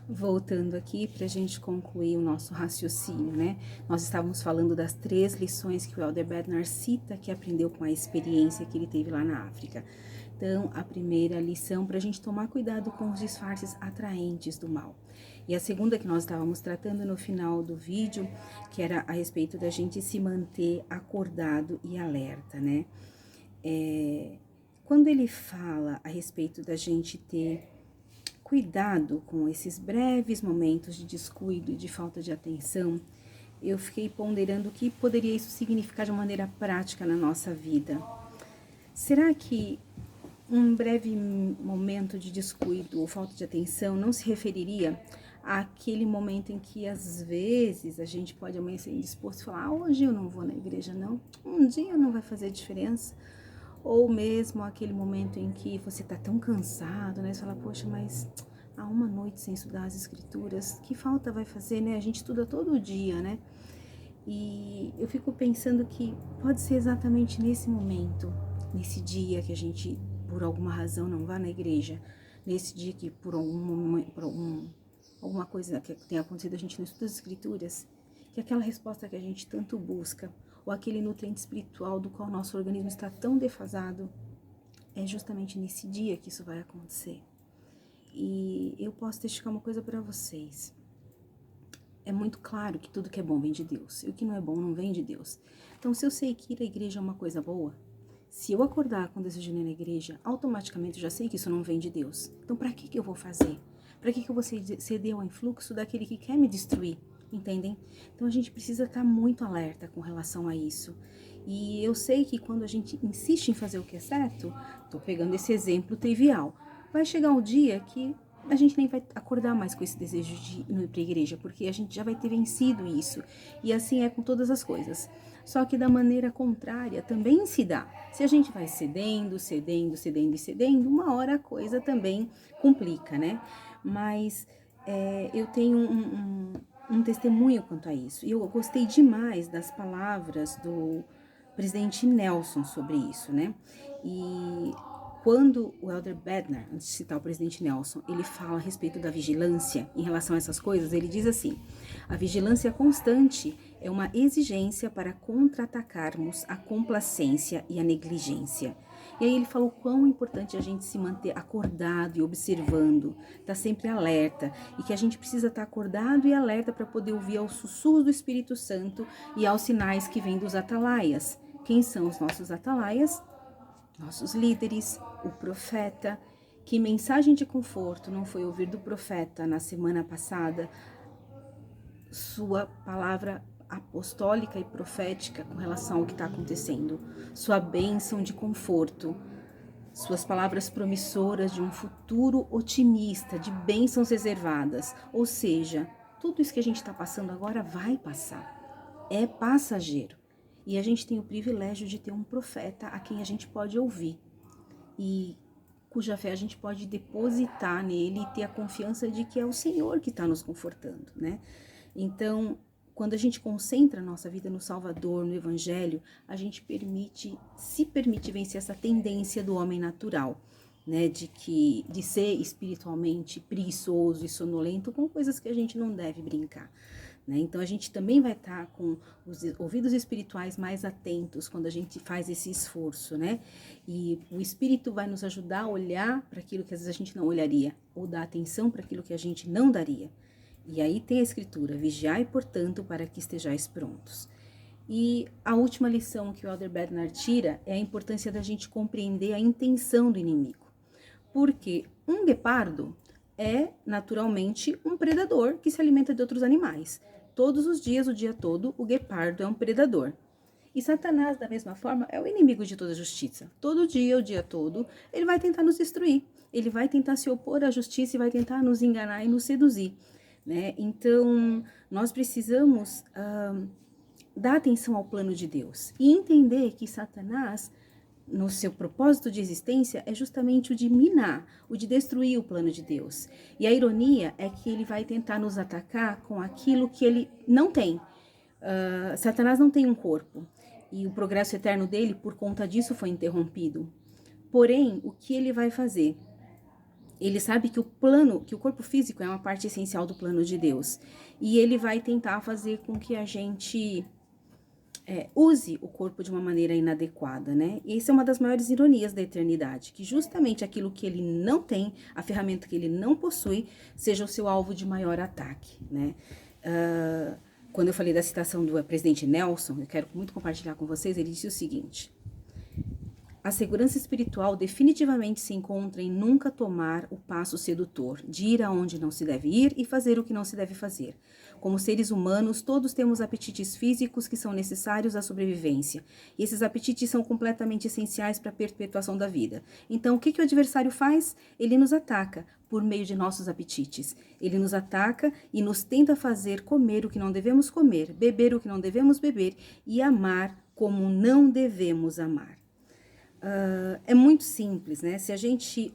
Voltando aqui para a gente concluir o nosso raciocínio, né? Nós estávamos falando das 3 lições que o Elder Bednar cita que aprendeu com a experiência que ele teve lá na África. Então, a primeira lição para a gente tomar cuidado com os disfarces atraentes do mal. E a segunda que nós estávamos tratando no final do vídeo, que era a respeito da gente se manter acordado e alerta, né? Quando ele fala a respeito da gente ter cuidado com esses breves momentos de descuido e de falta de atenção, eu fiquei ponderando o que poderia isso significar de maneira prática na nossa vida. Será que um breve momento de descuido ou falta de atenção não se referiria àquele momento em que às vezes a gente pode amanhecer indisposto e falar: hoje eu não vou na igreja não, um dia não vai fazer diferença? Ou mesmo aquele momento em que você tá tão cansado, né? Você fala: poxa, mas há uma noite sem estudar as escrituras, que falta vai fazer, né? A gente estuda todo dia, né? E eu fico pensando que pode ser exatamente nesse momento, nesse dia que a gente, por alguma razão, não vá na igreja, nesse dia que por alguma coisa que tenha acontecido, a gente não estuda as escrituras, que aquela resposta que a gente tanto busca, ou aquele nutriente espiritual do qual nosso organismo está tão defasado, é justamente nesse dia que isso vai acontecer. E eu posso testificar uma coisa para vocês. É muito claro que tudo que é bom vem de Deus, e o que não é bom não vem de Deus. Então, se eu sei que ir à igreja é uma coisa boa, se eu acordar com desejo de ir na igreja, automaticamente eu já sei que isso não vem de Deus. Então, para que eu vou fazer? Para que eu vou ceder ao influxo daquele que quer me destruir? Entendem? Então, a gente precisa estar muito alerta com relação a isso. E eu sei que quando a gente insiste em fazer o que é certo, tô pegando esse exemplo trivial, vai chegar um dia que a gente nem vai acordar mais com esse desejo de ir para a igreja, porque a gente já vai ter vencido isso. E assim é com todas as coisas. Só que da maneira contrária também se dá. Se a gente vai cedendo, uma hora a coisa também complica, né? Mas eu tenho um testemunho quanto a isso. E eu gostei demais das palavras do presidente Nelson sobre isso, né? E quando o Elder Bednar, antes de citar o presidente Nelson, ele fala a respeito da vigilância em relação a essas coisas, ele diz assim: a vigilância constante é uma exigência para contra-atacarmos a complacência e a negligência. E aí ele falou quão importante a gente se manter acordado e observando, estar sempre alerta, e que a gente precisa estar acordado e alerta para poder ouvir aos sussurros do Espírito Santo e aos sinais que vêm dos atalaias. Quem são os nossos atalaias? Nossos líderes, o profeta. Que mensagem de conforto não foi ouvir do profeta na semana passada sua palavra apostólica e profética com relação ao que está acontecendo, sua bênção de conforto, suas palavras promissoras de um futuro otimista, de bênçãos reservadas. Ou seja, tudo isso que a gente está passando agora vai passar, é passageiro. E a gente tem o privilégio de ter um profeta a quem a gente pode ouvir e cuja fé a gente pode depositar nele e ter a confiança de que é o Senhor que está nos confortando, né? Então, quando a gente concentra a nossa vida no Salvador, no Evangelho, a gente se permite vencer essa tendência do homem natural, né? De ser espiritualmente preguiçoso e sonolento com coisas que a gente não deve brincar. Né? Então a gente também vai estar com os ouvidos espirituais mais atentos quando a gente faz esse esforço, né? E o Espírito vai nos ajudar a olhar para aquilo que às vezes a gente não olharia, ou dar atenção para aquilo que a gente não daria. E aí tem a escritura: vigiai, portanto, para que estejais prontos. E a última lição que o Elder Bednar tira é a importância da gente compreender a intenção do inimigo. Porque um guepardo é naturalmente um predador que se alimenta de outros animais. Todos os dias, o dia todo, o guepardo é um predador. E Satanás, da mesma forma, é o inimigo de toda justiça. Todo dia, o dia todo, ele vai tentar nos destruir. Ele vai tentar se opor à justiça e vai tentar nos enganar e nos seduzir. Né? Então, nós precisamos dar atenção ao plano de Deus e entender que Satanás, no seu propósito de existência, é justamente o de minar, o de destruir o plano de Deus. E a ironia é que ele vai tentar nos atacar com aquilo que ele não tem. Satanás não tem um corpo, e o progresso eterno dele, por conta disso, foi interrompido. Porém, o que ele vai fazer? ele sabe que que o corpo físico é uma parte essencial do plano de Deus. E ele vai tentar fazer com que a gente use o corpo de uma maneira inadequada, né? E isso é uma das maiores ironias da eternidade, que justamente aquilo que ele não tem, a ferramenta que ele não possui, seja o seu alvo de maior ataque, né? Quando eu falei da citação do presidente Nelson, eu quero muito compartilhar com vocês, ele disse o seguinte: a segurança espiritual definitivamente se encontra em nunca tomar o passo sedutor, de ir aonde não se deve ir e fazer o que não se deve fazer. Como seres humanos, todos temos apetites físicos que são necessários à sobrevivência. E esses apetites são completamente essenciais para a perpetuação da vida. Então, o que o adversário faz? Ele nos ataca por meio de nossos apetites. Ele nos ataca e nos tenta fazer comer o que não devemos comer, beber o que não devemos beber e amar como não devemos amar. É muito simples, né? Se a gente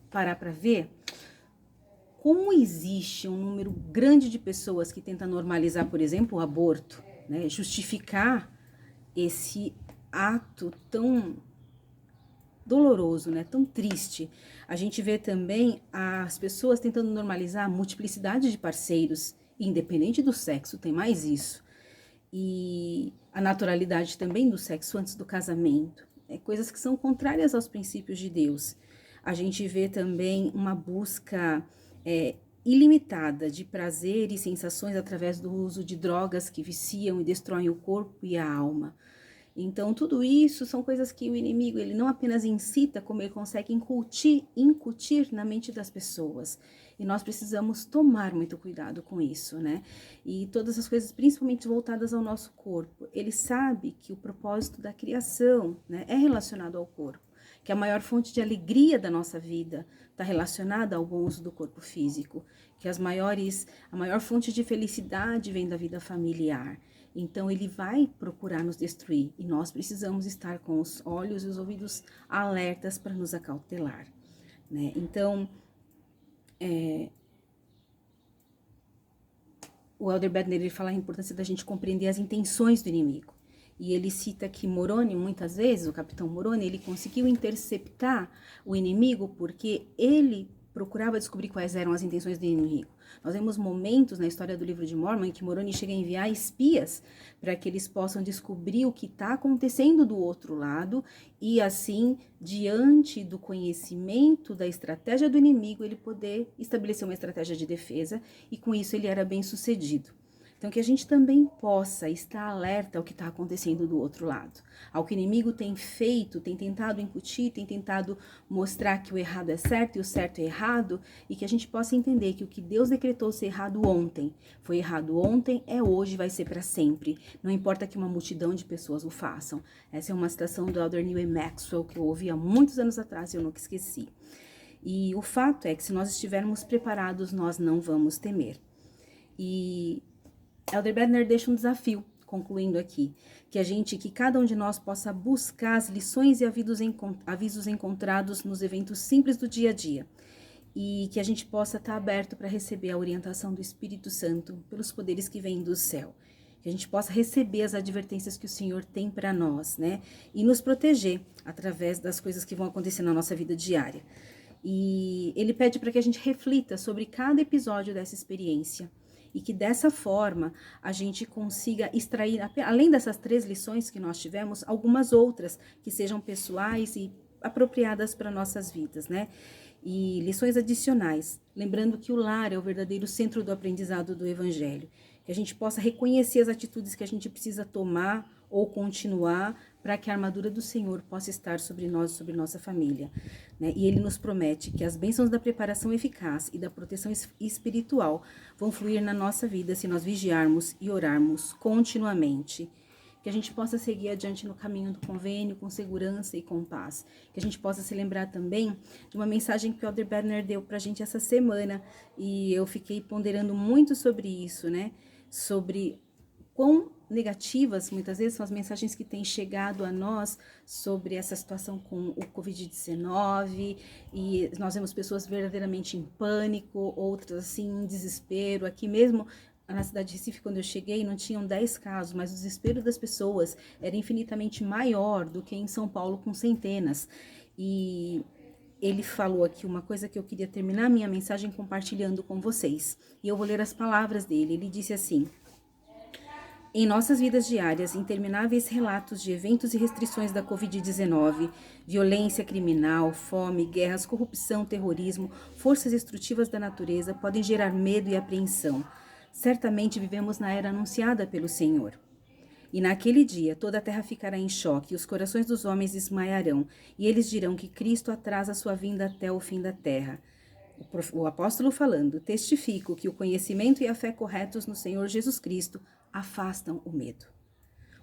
parar para ver, como existe um número grande de pessoas que tentam normalizar, por exemplo, o aborto, né? Justificar esse ato tão doloroso, né? Tão triste. A gente vê também as pessoas tentando normalizar a multiplicidade de parceiros, independente do sexo, tem mais isso. E a naturalidade também do sexo antes do casamento. Coisas que são contrárias aos princípios de Deus. A gente vê também uma busca ilimitada de prazer e sensações através do uso de drogas que viciam e destroem o corpo e a alma. Então, tudo isso são coisas que o inimigo, ele não apenas incita, como ele consegue incutir na mente das pessoas. E nós precisamos tomar muito cuidado com isso, né? E todas as coisas, principalmente voltadas ao nosso corpo. Ele sabe que o propósito da criação, né, é relacionado ao corpo, que a maior fonte de alegria da nossa vida está relacionada ao bom uso do corpo físico, que a maior fonte de felicidade vem da vida familiar. Então, ele vai procurar nos destruir e nós precisamos estar com os olhos e os ouvidos alertas para nos acautelar, né? Então, o Elder Bednar, ele fala a importância da gente compreender as intenções do inimigo. E ele cita que Moroni, muitas vezes, o capitão Moroni, ele conseguiu interceptar o inimigo porque ele procurava descobrir quais eram as intenções do inimigo. Nós vemos momentos na história do livro de Mormon em que Moroni chega a enviar espias para que eles possam descobrir o que está acontecendo do outro lado e assim, diante do conhecimento da estratégia do inimigo, ele poder estabelecer uma estratégia de defesa e com isso ele era bem sucedido. Então, que a gente também possa estar alerta ao que está acontecendo do outro lado, ao que o inimigo tem feito, tem tentado incutir, tem tentado mostrar que o errado é certo e o certo é errado, e que a gente possa entender que o que Deus decretou ser errado ontem, foi errado ontem, é hoje, vai ser para sempre. Não importa que uma multidão de pessoas o façam. Essa é uma citação do Elder Neil Maxwell que eu ouvi há muitos anos atrás e eu nunca esqueci. E o fato é que se nós estivermos preparados, nós não vamos temer. E Elder Bednar deixa um desafio, concluindo aqui, que cada um de nós possa buscar as lições e avisos encontrados nos eventos simples do dia a dia, e que a gente possa estar aberto para receber a orientação do Espírito Santo pelos poderes que vêm do céu, que a gente possa receber as advertências que o Senhor tem para nós, né, e nos proteger através das coisas que vão acontecer na nossa vida diária. E ele pede para que a gente reflita sobre cada episódio dessa experiência, e que dessa forma a gente consiga extrair, além dessas 3 lições que nós tivemos, algumas outras que sejam pessoais e apropriadas para nossas vidas, né? E lições adicionais, lembrando que o lar é o verdadeiro centro do aprendizado do Evangelho, que a gente possa reconhecer as atitudes que a gente precisa tomar ou continuar para que a armadura do Senhor possa estar sobre nós e sobre nossa família, né? E Ele nos promete que as bênçãos da preparação eficaz e da proteção espiritual vão fluir na nossa vida se nós vigiarmos e orarmos continuamente. Que a gente possa seguir adiante no caminho do convênio com segurança e com paz. Que a gente possa se lembrar também de uma mensagem que o Elder Bednar deu para a gente essa semana, e eu fiquei ponderando muito sobre isso, né? Sobre quão negativas, muitas vezes, são as mensagens que têm chegado a nós sobre essa situação com o Covid-19, e nós vemos pessoas verdadeiramente em pânico, outras assim em desespero. Aqui mesmo na cidade de Recife, quando eu cheguei, não tinham 10 casos, mas o desespero das pessoas era infinitamente maior do que em São Paulo, com centenas. E ele falou aqui uma coisa que eu queria terminar a minha mensagem compartilhando com vocês. E eu vou ler as palavras dele. Ele disse assim: em nossas vidas diárias, intermináveis relatos de eventos e restrições da Covid-19, violência criminal, fome, guerras, corrupção, terrorismo, forças destrutivas da natureza podem gerar medo e apreensão. Certamente vivemos na era anunciada pelo Senhor. E naquele dia toda a terra ficará em choque, e os corações dos homens desmaiarão, e eles dirão que Cristo atrasa sua vinda até o fim da terra. O apóstolo falando: testifico que o conhecimento e a fé corretos no Senhor Jesus Cristo afastam o medo.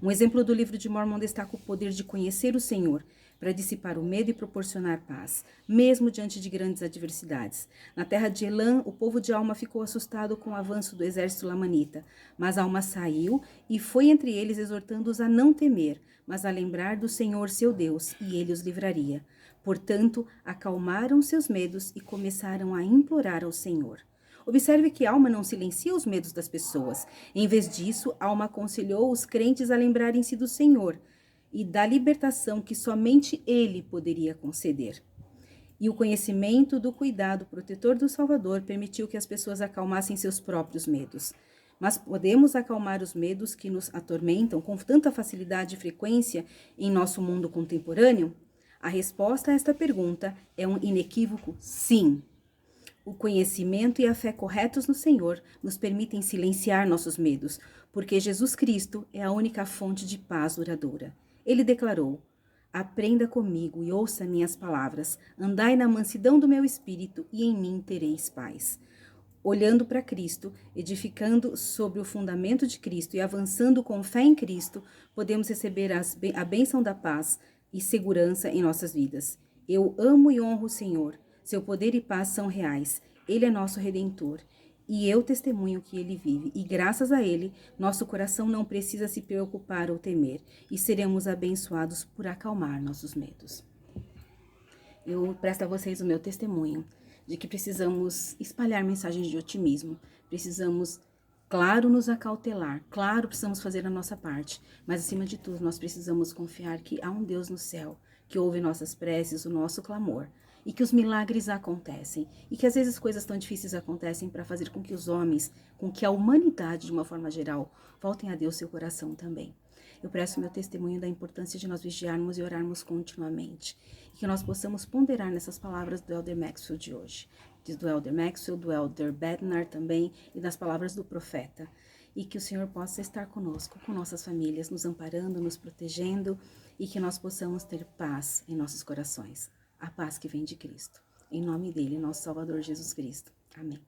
Um exemplo do livro de Mórmon destaca o poder de conhecer o Senhor para dissipar o medo e proporcionar paz, mesmo diante de grandes adversidades. Na terra de Elã, o povo de Alma ficou assustado com o avanço do exército lamanita, mas Alma saiu e foi entre eles exortando-os a não temer, mas a lembrar do Senhor seu Deus, e ele os livraria. Portanto, acalmaram seus medos e começaram a implorar ao Senhor. Observe que Alma não silencia os medos das pessoas. Em vez disso, Alma aconselhou os crentes a lembrarem-se do Senhor e da libertação que somente Ele poderia conceder. E o conhecimento do cuidado protetor do Salvador permitiu que as pessoas acalmassem seus próprios medos. Mas podemos acalmar os medos que nos atormentam com tanta facilidade e frequência em nosso mundo contemporâneo? A resposta a esta pergunta é um inequívoco sim. O conhecimento e a fé corretos no Senhor nos permitem silenciar nossos medos, porque Jesus Cristo é a única fonte de paz duradoura. Ele declarou: aprenda comigo e ouça minhas palavras, andai na mansidão do meu espírito e em mim tereis paz. Olhando para Cristo, edificando sobre o fundamento de Cristo e avançando com fé em Cristo, podemos receber a bênção da paz e segurança em nossas vidas. Eu amo e honro o Senhor. Seu poder e paz são reais. Ele é nosso Redentor. E eu testemunho que Ele vive. E graças a Ele, nosso coração não precisa se preocupar ou temer. E seremos abençoados por acalmar nossos medos. Eu presto a vocês o meu testemunho de que precisamos espalhar mensagens de otimismo. Precisamos, claro, nos acautelar. Claro, precisamos fazer a nossa parte. Mas, acima de tudo, nós precisamos confiar que há um Deus no céu que ouve nossas preces, o nosso clamor. E que os milagres acontecem. E que às vezes coisas tão difíceis acontecem para fazer com que os homens, com que a humanidade, de uma forma geral, voltem a Deus seu coração também. Eu presto meu testemunho da importância de nós vigiarmos e orarmos continuamente. E que nós possamos ponderar nessas palavras do Elder Maxwell de hoje. Do Elder Maxwell, do Elder Bednar também, e das palavras do profeta. E que o Senhor possa estar conosco, com nossas famílias, nos amparando, nos protegendo, e que nós possamos ter paz em nossos corações. A paz que vem de Cristo. Em nome dele, nosso Salvador Jesus Cristo. Amém.